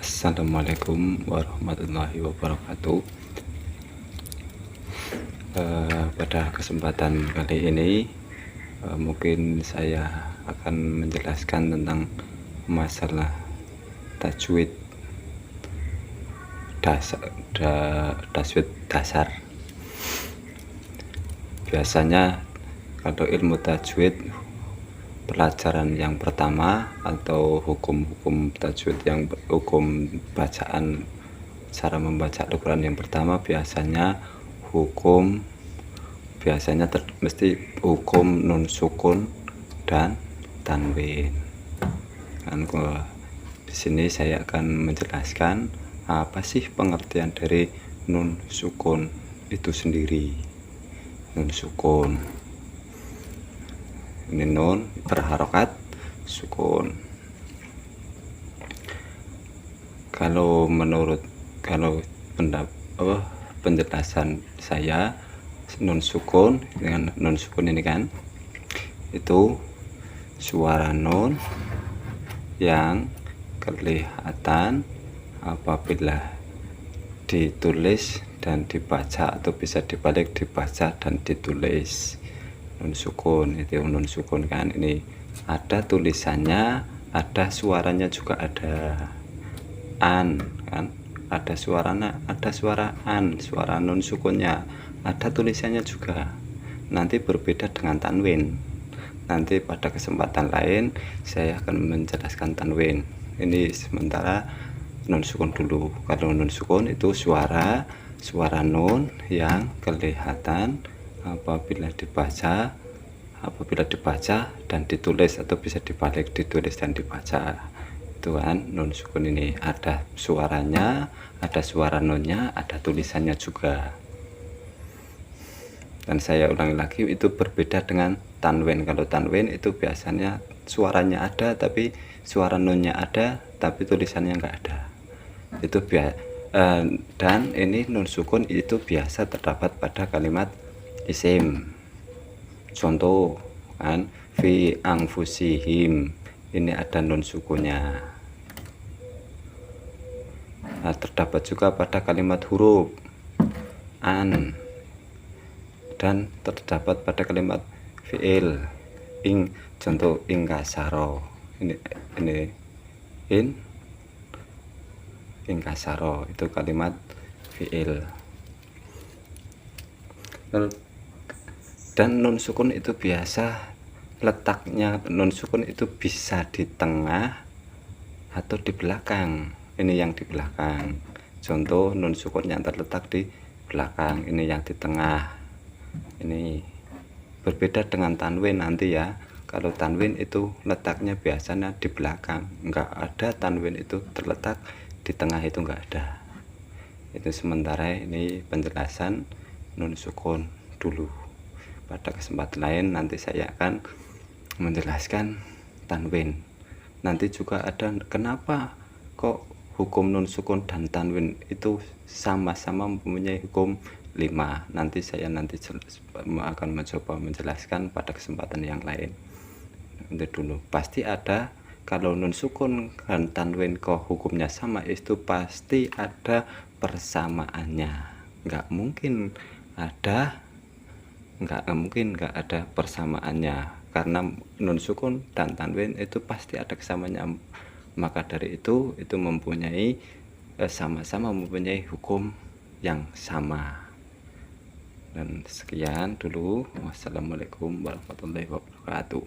Assalamualaikum warahmatullahi wabarakatuh. Pada kesempatan kali ini mungkin saya akan menjelaskan tentang masalah tajwid dasar. Biasanya kalau ilmu tajwid, pelajaran yang pertama atau hukum-hukum tajwid, yang hukum bacaan, cara membaca Al-Quran yang pertama biasanya mesti hukum nun sukun dan tanwin. Di sini saya akan menjelaskan apa sih pengertian dari nun sukun itu sendiri. Nun sukun, ini nun berharokat sukun. Kalau penjelasan saya, nun sukun dengan nun sukun ini kan itu suara nun yang kelihatan apabila ditulis dan dibaca, atau bisa dibalik, dibaca dan ditulis. Nun sukun itu nun sukun kan, ini ada tulisannya, ada suaranya juga, ada an kan, ada suara an, suara nun sukunnya, ada tulisannya juga. Nanti berbeda dengan tanwin. Nanti pada kesempatan lain saya akan menjelaskan tanwin. Ini sementara nun sukun dulu. Kalau nun sukun itu suara nun yang kelihatan apabila dibaca dan ditulis, atau bisa dibalik, ditulis dan dibaca. Itu kan nun sukun ini, ada suaranya, ada suara nunnya, ada tulisannya juga. Dan saya ulangi lagi, itu berbeda dengan tanwin. Kalau tanwin itu biasanya suaranya ada tapi suara nunnya ada tapi tulisannya enggak ada. Itu dan ini nun sukun itu biasa terdapat pada kalimat isim. Contoh kan, fi anfusihim, ini ada nun sukunnya. Nah, terdapat juga pada kalimat huruf an, dan terdapat pada kalimat fi'il contoh ingkasaro, ini ingkasaro itu kalimat fi'il. Dan nun sukun itu biasa letaknya, nun sukun itu bisa di tengah atau di belakang. Ini yang di belakang. Contoh nun sukun yang terletak di belakang, ini yang di tengah. Ini berbeda dengan tanwin nanti ya. Kalau tanwin itu letaknya biasanya di belakang, enggak ada tanwin itu terletak di tengah, itu enggak ada. Itu sementara ini penjelasan nun sukun dulu. Pada kesempatan lain nanti saya akan menjelaskan tanwin. Nanti juga ada kenapa kok hukum nun sukun dan tanwin itu sama-sama mempunyai hukum 5. Nanti saya akan mencoba menjelaskan pada kesempatan yang lain. Nanti dulu pasti ada, kalau nun sukun dan tanwin kok hukumnya sama, itu pasti ada persamaannya. Nggak mungkin nggak ada persamaannya, karena nun sukun dan tanwin itu pasti ada kesamaannya. Maka dari itu mempunyai sama-sama mempunyai hukum yang sama. Dan sekian dulu. Wassalamualaikum warahmatullahi wabarakatuh.